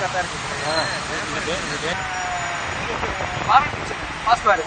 கரெக்டாக இருக்கு. பாஸ்ட் பாரு.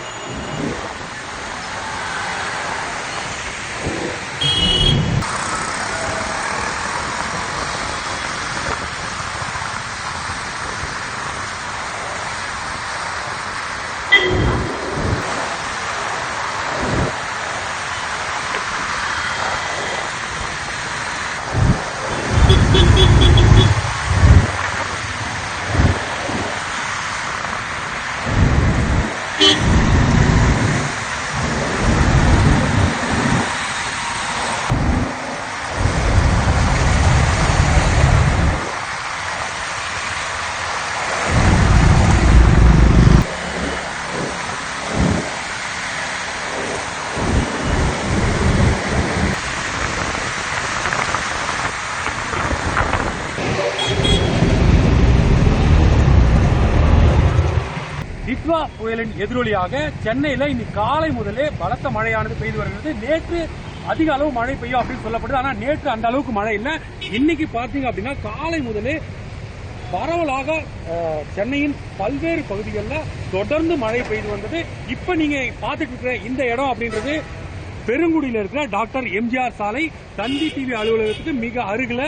டிட்வா புயலின் எதிரொலியாக சென்னையில இன்னைக்கு காலை முதலே பலத்த மழையானது பெய்து வருகிறது. நேற்று அதிக அளவு மழை பெய்யும் அப்படின்னு சொல்லப்படுது. ஆனா நேற்று அந்த அளவுக்கு மழை இல்லை. இன்னைக்கு பாத்தீங்க அப்படின்னா காலை முதலே பரவலாக சென்னையின் பல்வேறு பகுதிகளில் தொடர்ந்து மழை பெய்து வந்தது. இப்ப நீங்க பாத்துட்டு இருக்கிற இந்த இடம் அப்படின்றது பெருங்குடியில் இருக்கிற டாக்டர் எம்ஜிஆர் சாலை தந்தி டிவி அலுவலகத்துக்கு மிக அருகில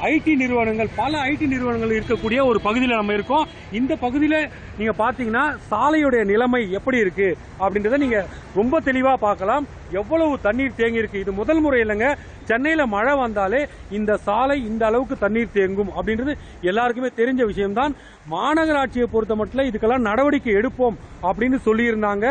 ஐடி நிறுவனங்கள், பல ஐடி நிறுவனங்கள் இருக்கக்கூடிய ஒரு பகுதியில் நம்ம இருக்கோம். இந்த பகுதியில் நீங்க பாத்தீங்கன்னா சாலையுடைய நிலைமை எப்படி இருக்கு அப்படின்றத நீங்க ரொம்ப தெளிவா பார்க்கலாம். எவ்வளவு தண்ணீர் தேங்கி இருக்கு. இது முதல் முறை இல்லைங்க, சென்னையில மழை வந்தாலே இந்த சாலை இந்த அளவுக்கு தண்ணீர் தேங்கும் அப்படின்றது எல்லாருக்குமே தெரிஞ்ச விஷயம்தான். மாநகராட்சியை பொறுத்த மட்டும் இதுக்கெல்லாம் நடவடிக்கை எடுப்போம் அப்படின்னு சொல்லியிருந்தாங்க.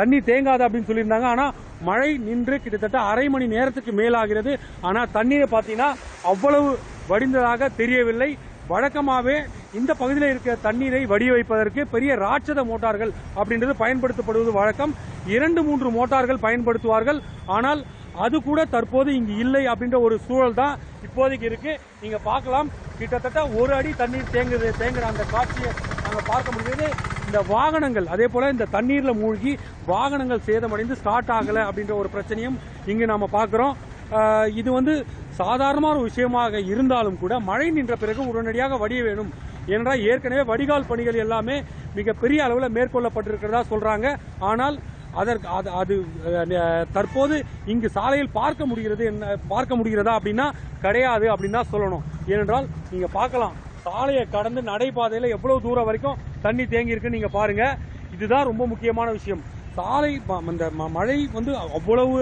தண்ணி தேங்காது அப்படின்னு சொல்லியிருந்தாங்க. ஆனா மழை நின்று கிட்டத்தட்ட அரை மணி நேரத்துக்கு மேலாகிறது. ஆனா தண்ணீரை பாத்தீங்கன்னா அவ்வளவு வடிந்ததாக தெரியவில்லை. வழக்கமாகவே இந்த பகுதியில் இருக்கிற தண்ணீரை வடிய வைப்பதற்கு பெரிய ராட்சத மோட்டார்கள் அப்படின்றது பயன்படுத்தப்படுவது வழக்கம். 2-3 மோட்டார்கள் பயன்படுத்துவார்கள். ஆனால் அது கூட தற்போது இங்கு இல்லை அப்படின்ற ஒரு சூழல் தான் இப்போதைக்கு இருக்கு. நீங்க பார்க்கலாம், கிட்டத்தட்ட 1 அடி தண்ணீர் தேங்குற அந்த காட்சியை நாங்க பார்க்க முடியுது. இந்த வாகனங்கள் அதே போல இந்த தண்ணீர்ல மூழ்கி வாகனங்கள் சேதமடைந்து ஸ்டார்ட் ஆகல அப்படின்ற ஒரு பிரச்சனையும் இங்கு நாம பார்க்கிறோம். இது சாதாரணமான விஷயமாக இருந்தாலும் கூட மழை நின்ற பிறகு உடனடியாக வடிய வேணும் என்றால் ஏற்கனவே வடிகால் பணிகள் எல்லாமே மிகப்பெரிய அளவில் மேற்கொள்ளப்பட்டிருக்கிறதா சொல்றாங்க. ஆனால் அது தற்போது இங்கு சாலையில் பார்க்க முடிகிறதா அப்படின்னா கிடையாது அப்படின்னு தான் சொல்லணும். ஏனென்றால் நீங்க பார்க்கலாம், சாலையை கடந்து நடைபாதையில எவ்வளவு தூரம் வரைக்கும் தண்ணி தேங்கி இருக்குன்னு நீங்க பாருங்க. இதுதான் ரொம்ப முக்கியமான விஷயம். சாலை இந்த மழை அவ்வளவு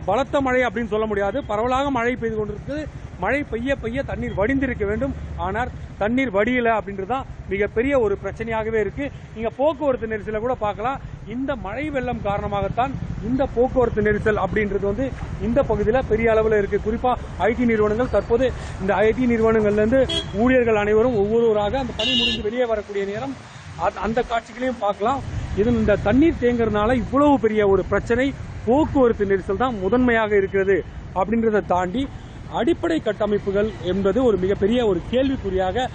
பலத்த மழை அப்படின்னு சொல்ல முடியாது. பரவலாக மழை பெய்து கொண்டிருக்கிறது. மழை பெய்ய தண்ணீர் வடிந்திருக்க வேண்டும். ஆனால் தண்ணீர் வடியல அப்படின்றதுதான் மிகப்பெரிய ஒரு பிரச்சனையாகவே இருக்கு. நீங்க போக்குவரத்து நெரிசலை கூட பார்க்கலாம். இந்த மழை வெள்ளம் காரணமாகத்தான் இந்த போக்குவரத்து நெரிசல் அப்படின்றது இந்த பகுதியில் பெரிய அளவில் இருக்கு. குறிப்பா ஐடி நிறுவனங்கள், தற்போது இந்த ஐடி நிறுவனங்கள்ல இருந்து ஊழியர்கள் அனைவரும் ஒவ்வொருவராக அந்த பணி முடிந்து வெளியே வரக்கூடிய நேரம் அந்த காட்சிகளையும் பார்க்கலாம். இந்த தண்ணீர் தேங்குறதுனால இவ்வளவு பெரிய ஒரு பிரச்சனை, போக்குவரத்து நெரிசல் தான் முதன்மையாக இருக்கிறது. அப்படின்றத தாண்டி அடிப்படை கட்டமைப்புகள் என்பது ஒரு மிகப்பெரிய ஒரு கேள்விக்குறியாக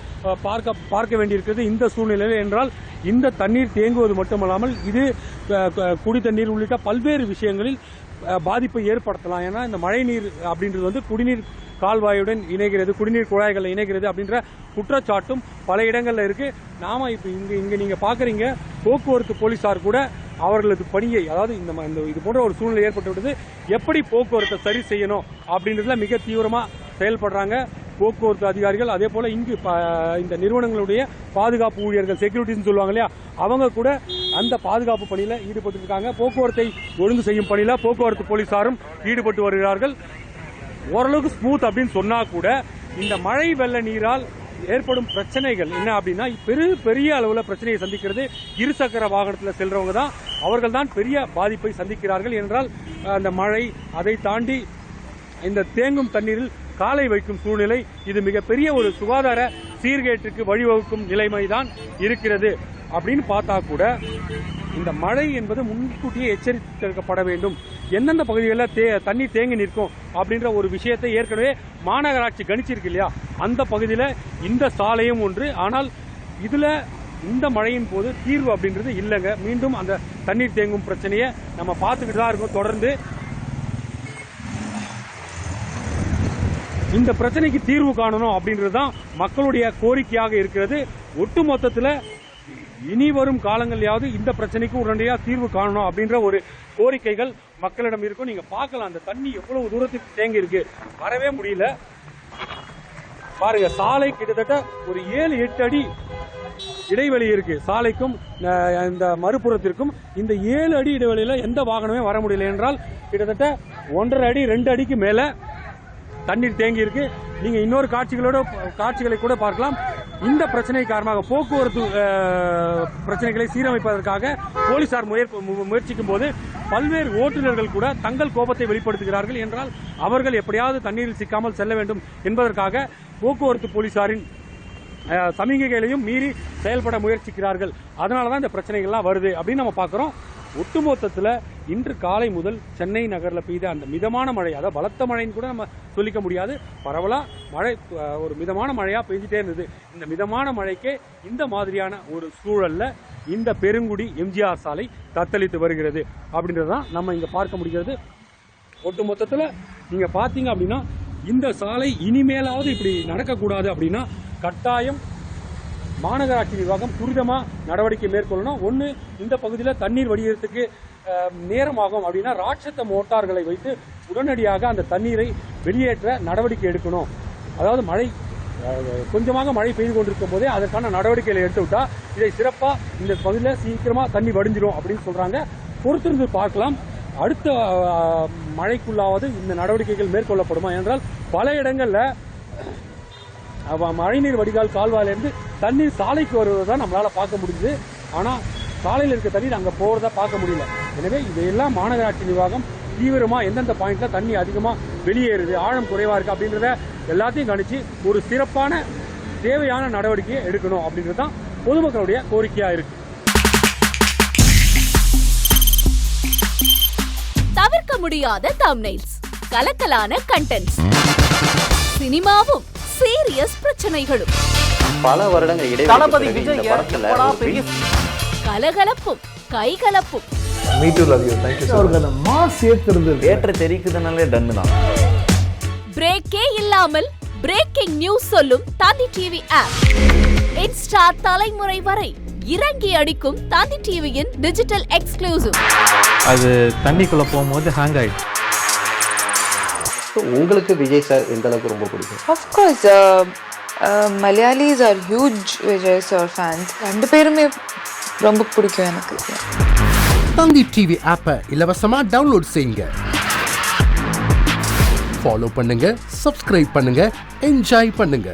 பார்க்க வேண்டியிருக்கிறது இந்த சூழ்நிலையில். என்றால் இந்த தண்ணீர் தேங்குவது மட்டுமல்லாமல் இது குடி தண்ணீர் உள்ளிட்ட பல்வேறு விஷயங்களில் பாதிப்பை ஏற்படுத்தலாம். ஏன்னா இந்த மழை நீர் அப்படின்றது குடிநீர் கால்வாயுடன் இணைகிறது, குடிநீர் குழாய்களை இணைகிறது அப்படின்ற குற்றச்சாட்டும் பல இடங்கள்ல இருக்கு. நாம இப்ப இங்க நீங்க பாக்குறீங்க, போக்குவரத்து போலீசார் கூட அவர்களது பணியை, அதாவது இது போன்ற ஒரு சூழ்நிலை ஏற்பட்டு எப்படி போக்குவரத்தை சரி செய்யணும் அப்படின்றதுல மிக தீவிரமா செயல்படுறாங்க போக்குவரத்து அதிகாரிகள். அதே போல இங்கு இந்த நிறுவனங்களுடைய பாதுகாப்பு ஊழியர்கள், செக்யூரிட்டின்னு சொல்லுவாங்க இல்லையா, அவங்க கூட அந்த பாதுகாப்பு பணியில ஈடுபட்டு இருக்காங்க. போக்குவரத்தை ஒழுங்கு செய்யும் பணியில போக்குவரத்து போலீசாரும் ஈடுபட்டு வருகிறார்கள். ஓரளவுக்கு ஸ்மூத் அப்படின்னு சொன்னா கூட இந்த மழை வெள்ள நீரால் ஏற்படும் பிரச்சனைகள் என்ன அப்படின்னா பெரிய அளவுல பிரச்சனையை சந்திக்கிறது இருசக்கர வாகனத்தில் செல்றவங்க தான். அவர்கள் தான் பெரிய பாதிப்பை சந்திக்கிறார்கள். என்றால் அந்த மழை, அதை தாண்டி இந்த தேங்கும் தண்ணீரில் காலை வைக்கும் சூழ்நிலை, இது மிகப்பெரிய ஒரு சுகாதார சீர்கேட்டுக்கு வழிவகுக்கும் நிலைமைதான் இருக்கிறது. அப்படின்னு பார்த்தா கூட இந்த மழை என்பது முன்கூட்டியே எச்சரிக்கப்பட வேண்டும். எந்தெந்த பகுதிகளில் தண்ணி தேங்கி நிற்கும் அப்படின்ற ஒரு விஷயத்தை ஏற்கனவே மாநகராட்சி கணிச்சிருக்கு இல்லையா, அந்த பகுதியில் இந்த சாலையும் ஒன்று. ஆனால் இதுல இந்த மழையின் போது தீர்வு அப்படின்றது இல்லைங்க. மீண்டும் அந்த தண்ணீர் தேங்கும் பிரச்சனையை நம்ம பார்த்துக்கிட்டு தான் இருக்கோம் தொடர்ந்து. இந்த பிரச்சனைக்கு தீர்வு காணணும் அப்படின்றது தான் மக்களுடைய கோரிக்கையாக இருக்கிறது. ஒட்டு மொத்தத்தில் இனி வரும் காலங்களையாவது இந்த பிரச்சனைக்கு உடனடியாக தீர்வு காணணும் அப்படின்ற ஒரு கோரிக்கைகள் மக்களிடம் இருக்கும். நீங்க பார்க்கலாம் அந்த தண்ணி எவ்வளவு தூரத்துக்கு தேங்கி இருக்கு, வரவே முடியல. பாருங்க, சாலை கிட்டத்தட்ட ஒரு 7-8 அடி இடைவெளி இருக்கு சாலைக்கும் இந்த மறுபுறத்திற்கும். இந்த 7 அடி இடைவெளியில எந்த வாகனமே வர முடியல என்றால் கிட்டத்தட்ட 1.5 அடி 2 அடிக்கு மேல தண்ணீர் தேங்கி இருக்கு. நீங்க இன்னொரு காட்சிகளை கூட பார்க்கலாம். இந்த பிரச்சனை காரணமாக போக்குவரத்து பிரச்சனைகளை சீரமைப்பதற்காக போலீசார் முயற்சிக்கும் போது பல்வேறு ஓட்டுநர்கள் கூட தங்கள் கோபத்தை வெளிப்படுத்துகிறார்கள். என்றால் அவர்கள் எப்படியாவது தண்ணீரில் சிக்காமல் செல்ல வேண்டும் என்பதற்காக போக்குவரத்து போலீசாரின் சமிகைகளையும் மீறி செயல்பட முயற்சிக்கிறார்கள். அதனாலதான் இந்த பிரச்சனைகள்லாம் வருது அப்படின்னு நம்ம பார்க்கிறோம். ஒட்டுமொத்தத்தில் இன்று காலை முதல் சென்னை நகரில் பெய்த அந்த மிதமான மழை, அதாவது பலத்த மழைன்னு கூட நம்ம சொல்லிக்க முடியாது, பரவலா மழை ஒரு மிதமான மழையா பெஞ்சிட்டே இருந்தது. இந்த மிதமான மழைக்கே இந்த மாதிரியான ஒரு சூழல்ல இந்த பெருங்குடி எம்ஜிஆர் சாலை தத்தளித்து வருகிறது அப்படின்றதான் நம்ம இங்க பார்க்க முடிகிறது. ஒட்டுமொத்தத்தில் நீங்க பார்த்தீங்க அப்படின்னா இந்த சாலை இனிமேலாவது இப்படி நடக்கக்கூடாது அப்படின்னா கட்டாயம் மாநகராட்சி நிர்வாகம் துரிதமா நடவடிக்கை மேற்கொள்ளணும். ஒன்று, இந்த பகுதியில் தண்ணீர் வடிகிறதுக்கு நேரமாகும் அப்படின்னா ராட்சத மோட்டார்களை வைத்து உடனடியாக அந்த தண்ணீரை வெளியேற்ற நடவடிக்கை எடுக்கணும். அதாவது கொஞ்சமாக மழை பெய்து கொண்டிருக்கும் போதே அதற்கான நடவடிக்கைகளை எடுத்து விட்டா இதை சிறப்பா இந்த பகுதியில் சீக்கிரமா தண்ணி வடிஞ்சிடும் அப்படின்னு சொல்றாங்க. பொறுத்திருந்து பார்க்கலாம் அடுத்த மழைக்குள்ளாவது இந்த நடவடிக்கைகள் மேற்கொள்ளப்படுமா என்றால் பல இடங்கள்ல மழைநீர் வடிகால் கால்வாயிலிருந்து தண்ணீர் சாலைக்கு வருவதை நம்மளால பார்க்க முடியுது. ஆனா சாலையில் இருக்க தண்ணீர் அங்க போறதா பார்க்க முடியல. எனவே இதையெல்லாம் மாநகராட்சி நிர்வாகம் தீவிரமா எந்தெந்த பாயிண்ட்ல தண்ணி அதிகமா வெளியேறுது, ஆழம் குறைவா இருக்கு அப்படின்றத எல்லாத்தையும் கணிச்சு ஒரு சிறப்பான தேவையான நடவடிக்கையை எடுக்கணும் அப்படின்றது தான் பொதுமக்களுடைய கோரிக்கையா இருக்கு. தவிர்க்க முடியாத தம்ப்நெயில்ஸ், கலக்கலான கண்டென்ட்ஸ், சினிமாவும் சீரியஸ் பிரச்சனைகளும், பல வருடங்கள் தளபதி விஜய் கலகலப்பும் கைகலப்பும், me too love you thank you அவர்களை மாஸ் ஏத்துறது ஏற்ற தெரிக்குதுனாலே டன் தான். பிரேக்கே இல்லாமல் பிரேக்கிங் நியூஸ் சொல்லும் தந்தி டிவி ஆப். இன்ஸ்டா தலைமுறை வரை இறங்கி அடிக்கும் தந்தி டிவியின் டிஜிட்டல் எக்ஸ்க்ளூசிவ். அது தண்ணிக்குள்ள போகும்போது ஹேங் ஆயிடுச்சு. உங்களுக்கு விஜய் சார் எந்த அளவுக்கு ரொம்ப பிடிக்கும்? Of course, Malayalis are huge Vijay sir fans. ரெண்டு பேருமே ரொம்ப பிடிக்கும் எனக்கு. தந்தி டிவி ஆப்பை இலவசமா டவுன்லோட் செய்யுங்க, ஃபாலோ பண்ணுங்க, சப்ஸ்கிரைப் பண்ணுங்க, என்ஜாய் பண்ணுங்க.